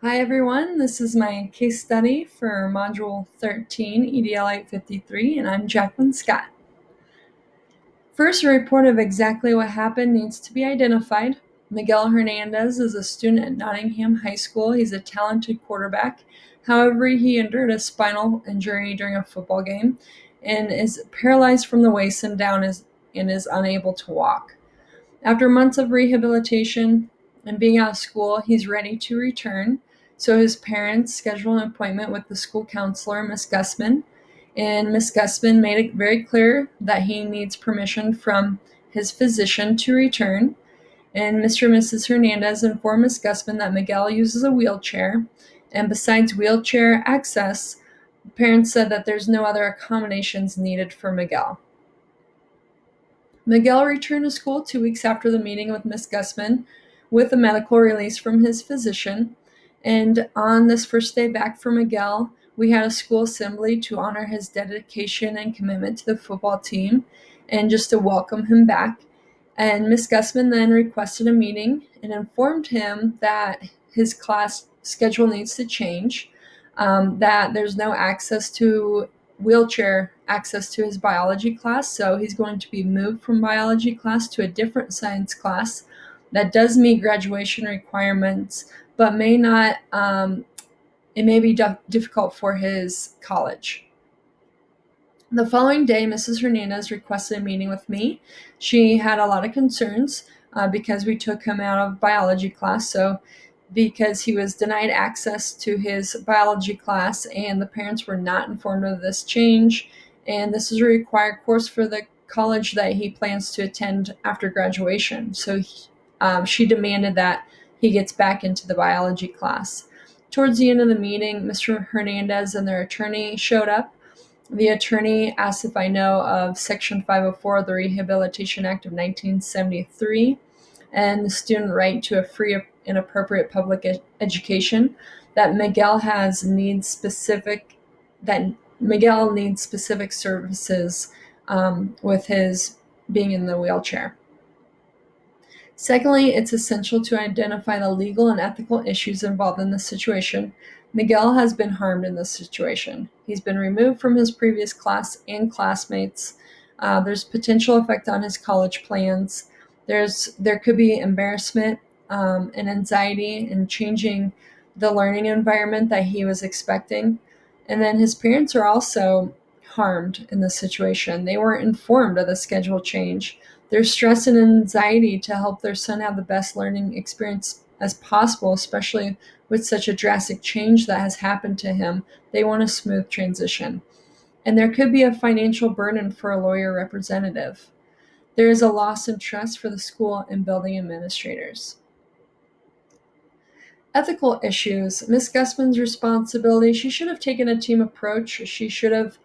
Hi everyone, this is my case study for Module 13, EDL 853, and I'm Jacqueline Scott. First, a report of exactly what happened needs to be identified. Miguel Hernandez is a student at Nottingham High School. He's a talented quarterback. However, he endured a spinal injury during a football game and is paralyzed from the waist and down and is unable to walk. After months of rehabilitation and being out of school, he's ready to return. So his parents scheduled an appointment with the school counselor, Miss Gussman, and Miss Gussman made it very clear that he needs permission from his physician to return. And Mr. and Mrs. Hernandez informed Miss Gussman that Miguel uses a wheelchair, and besides wheelchair access, parents said that there's no other accommodations needed for Miguel. Miguel returned to school 2 weeks after the meeting with Miss Gussman with a medical release from his physician. And on this first day back for Miguel, we had a school assembly to honor his dedication and commitment to the football team and just to welcome him back. And Miss Gussman then requested a meeting and informed him that his class schedule needs to change, that there's no wheelchair access to his biology class, so he's going to be moved from biology class to a different science class that does meet graduation requirements, but may not, it may be difficult for his college. The following day, Mrs. Hernandez requested a meeting with me. She had a lot of concerns because we took him out of biology class, so because he was denied access to his biology class and the parents were not informed of this change. And this is a required course for the college that he plans to attend after graduation. So she demanded that he gets back into the biology class. Towards the end of the meeting, Mr. Hernandez and their attorney showed up. The attorney asked if I know of Section 504 of the Rehabilitation Act of 1973 and the student right to a free and appropriate public education, that Miguel needs specific services with his being in the wheelchair. Secondly, it's essential to identify the legal and ethical issues involved in this situation. Miguel has been harmed in this situation. He's been removed from his previous class and classmates. There's potential effect on his college plans. There could be embarrassment and anxiety in changing the learning environment that he was expecting. And then his parents are also harmed in this situation. They weren't informed of the schedule change. There's stress and anxiety to help their son have the best learning experience as possible, especially with such a drastic change that has happened to him. They want a smooth transition. And there could be a financial burden for a lawyer representative. There is a loss in trust for the school and building administrators. Ethical issues. Ms. Gussman's responsibility. She should have taken a team approach. She should have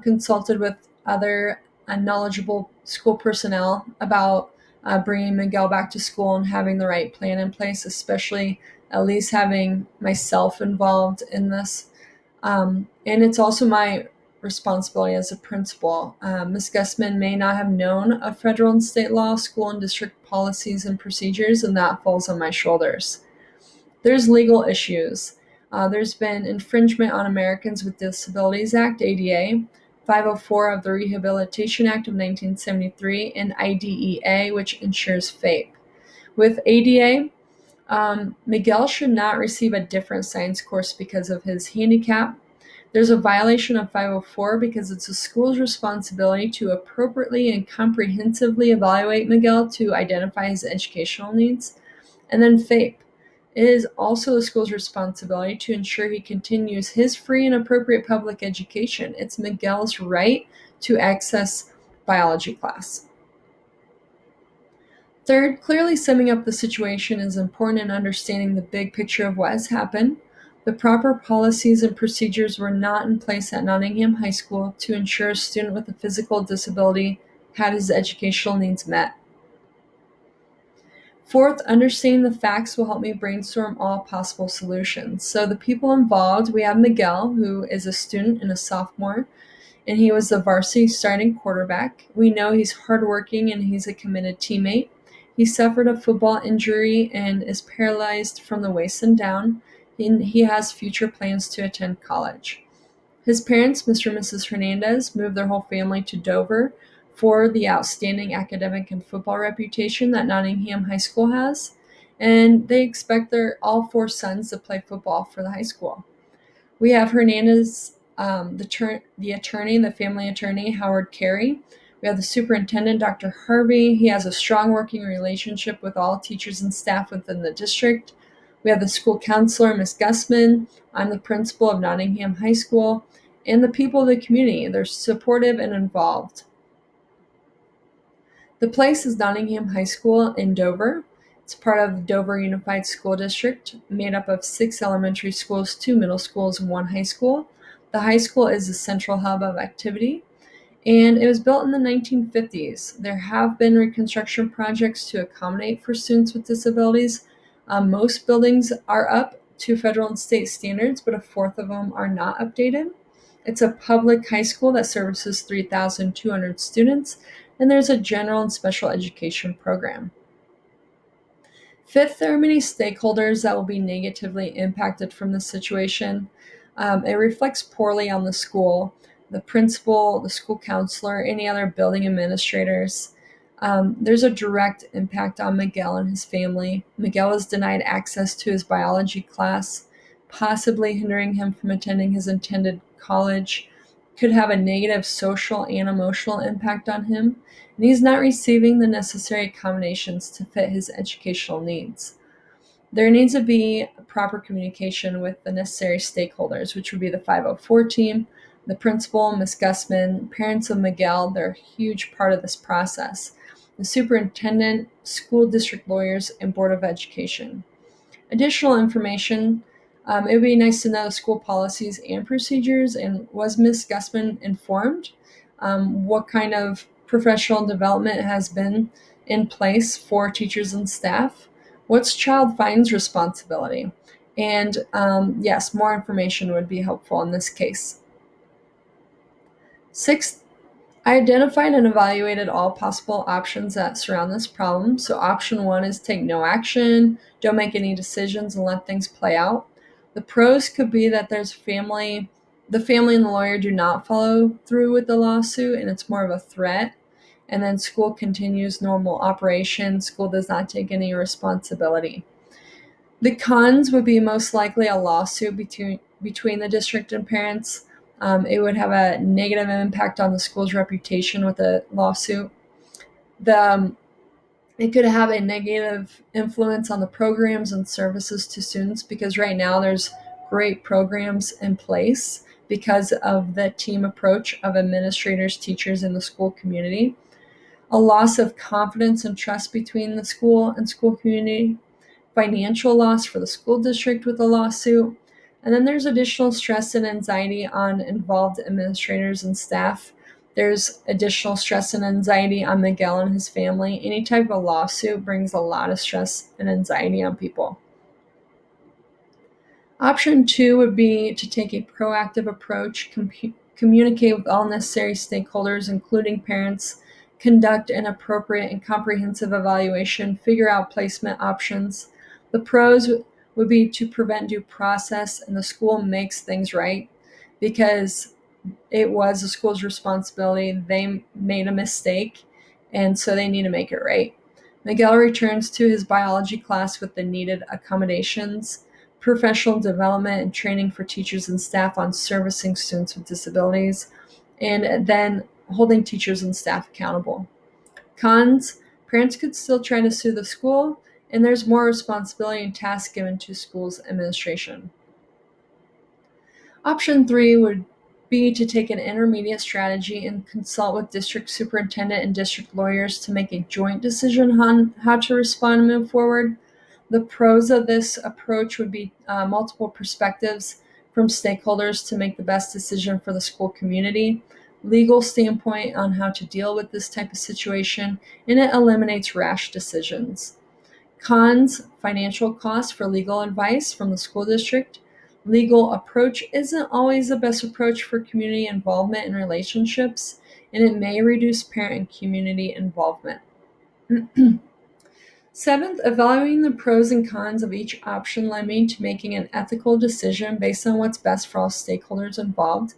consulted with other knowledgeable school personnel about bringing Miguel back to school and having the right plan in place, especially at least having myself involved in this. And it's also my responsibility as a principal. Ms. Gussman may not have known of federal and state law, school and district policies and procedures, and that falls on my shoulders. There's legal issues. There's been infringement on Americans with Disabilities Act, ADA, 504 of the Rehabilitation Act of 1973, and IDEA, which ensures FAPE. With ADA, Miguel should not receive a different science course because of his handicap. There's a violation of 504 because it's a school's responsibility to appropriately and comprehensively evaluate Miguel to identify his educational needs. And then FAPE. It is also the school's responsibility to ensure he continues his free and appropriate public education. It's Miguel's right to access biology class. Third, clearly summing up the situation is important in understanding the big picture of what has happened. The proper policies and procedures were not in place at Nottingham High School to ensure a student with a physical disability had his educational needs met. Fourth, understanding the facts will help me brainstorm all possible solutions. So the people involved, we have Miguel, who is a student and a sophomore, and he was the varsity starting quarterback. We know he's hardworking and he's a committed teammate. He suffered a football injury and is paralyzed from the waist and down. and he has future plans to attend college. His parents, Mr. and Mrs. Hernandez, moved their whole family to Dover for the outstanding academic and football reputation that Nottingham High School has, and they expect their all four sons to play football for the high school. We have Hernandez, the attorney, the family attorney, Howard Carey. We have the superintendent, Dr. Harvey. He has a strong working relationship with all teachers and staff within the district. We have the school counselor, Miss Gussman. I'm the principal of Nottingham High School. And the people of the community. They're supportive and involved. The place is Nottingham High School in Dover. It's part of the Dover Unified School District, made up of 6 elementary schools, 2 middle schools, and 1 high school. The high school is the central hub of activity, and it was built in the 1950s. There have been reconstruction projects to accommodate for students with disabilities. Most buildings are up to federal and state standards, but a fourth of them are not updated. It's a public high school that services 3,200 students, and there's a general and special education program. Fifth, there are many stakeholders that will be negatively impacted from this situation. It reflects poorly on the school, the principal, the school counselor, any other building administrators. There's a direct impact on Miguel and his family. Miguel was denied access to his biology class, possibly hindering him from attending his intended college. Could have a negative social and emotional impact on him, and he's not receiving the necessary accommodations to fit his educational needs. There needs to be proper communication with the necessary stakeholders, which would be the 504 team, the principal, Ms. Gussman, parents of Miguel. They're a huge part of this process. The superintendent, school district lawyers, and Board of Education. Additional information, it would be nice to know school policies and procedures, and was Ms. Gussman informed? What kind of professional development has been in place for teachers and staff? What's child finds responsibility? And yes, more information would be helpful in this case. Sixth, I identified and evaluated all possible options that surround this problem. So option 1 is take no action, don't make any decisions, and let things play out. The pros could be that the family and the lawyer do not follow through with the lawsuit, and it's more of a threat. And then school continues normal operation. School does not take any responsibility. The cons would be most likely a lawsuit between the district and parents. It would have a negative impact on the school's reputation with a lawsuit. The It could have a negative influence on the programs and services to students, because right now there's great programs in place because of the team approach of administrators, teachers, and the school community. A loss of confidence and trust between the school and school community, financial loss for the school district with a lawsuit, and then there's additional stress and anxiety on involved administrators and staff. There's additional stress and anxiety on Miguel and his family. Any type of lawsuit brings a lot of stress and anxiety on people. Option 2 would be to take a proactive approach, communicate with all necessary stakeholders, including parents, conduct an appropriate and comprehensive evaluation, figure out placement options. The pros would be to prevent due process, and the school makes things right because it was the school's responsibility. They made a mistake, and so they need to make it right. Miguel returns to his biology class with the needed accommodations, professional development and training for teachers and staff on servicing students with disabilities, and then holding teachers and staff accountable. Cons, parents could still try to sue the school, and there's more responsibility and tasks given to schools administration. Option 3 would be to take an intermediate strategy and consult with district superintendent and district lawyers to make a joint decision on how to respond and move forward. The pros of this approach would be multiple perspectives from stakeholders to make the best decision for the school community, legal standpoint on how to deal with this type of situation, and it eliminates rash decisions. Cons, financial costs for legal advice from the school district. Legal approach isn't always the best approach for community involvement and relationships, and it may reduce parent and community involvement. Seventh, evaluating the pros and cons of each option led me to making an ethical decision based on what's best for all stakeholders involved.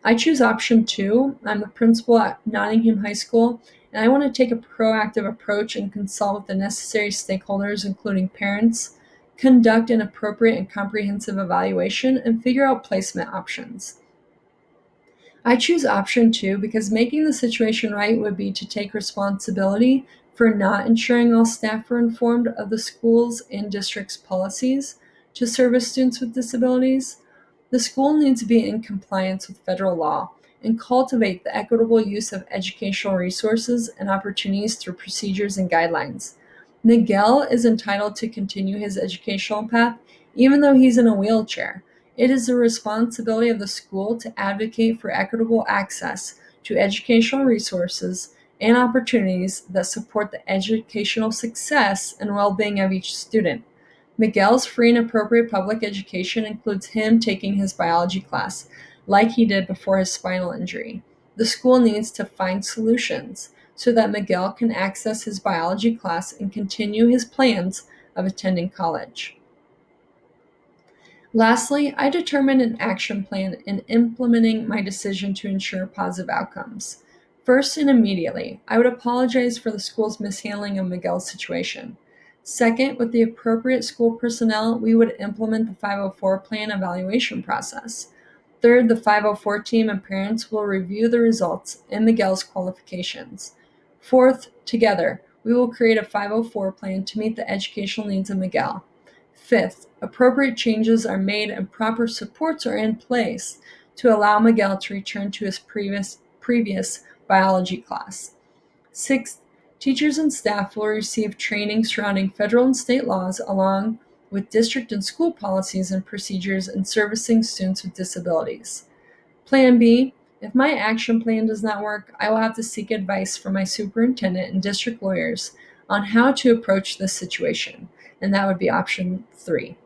I choose option two. I'm the principal at Nottingham High School, and I want to take a proactive approach and consult with the necessary stakeholders, including parents, conduct an appropriate and comprehensive evaluation, and figure out placement options. I choose option two because making the situation right would be to take responsibility for not ensuring all staff are informed of the school's and district's policies to service students with disabilities. The school needs to be in compliance with federal law and cultivate the equitable use of educational resources and opportunities through procedures and guidelines. Miguel is entitled to continue his educational path even though he's in a wheelchair. It is the responsibility of the school to advocate for equitable access to educational resources and opportunities that support the educational success and well being of each student. Miguel's free and appropriate public education includes him taking his biology class, like he did before his spinal injury. The school needs to find solutions so that Miguel can access his biology class and continue his plans of attending college. Lastly, I determined an action plan in implementing my decision to ensure positive outcomes. First and immediately, I would apologize for the school's mishandling of Miguel's situation. Second, with the appropriate school personnel, we would implement the 504 plan evaluation process. Third, the 504 team and parents will review the results and Miguel's qualifications. Fourth, together, we will create a 504 plan to meet the educational needs of Miguel. Fifth, appropriate changes are made and proper supports are in place to allow Miguel to return to his previous biology class. Sixth, teachers and staff will receive training surrounding federal and state laws along with district and school policies and procedures in servicing students with disabilities. Plan B, if my action plan does not work, I will have to seek advice from my superintendent and district lawyers on how to approach this situation, and that would be option three.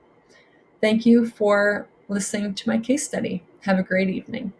Thank you for listening to my case study. Have a great evening.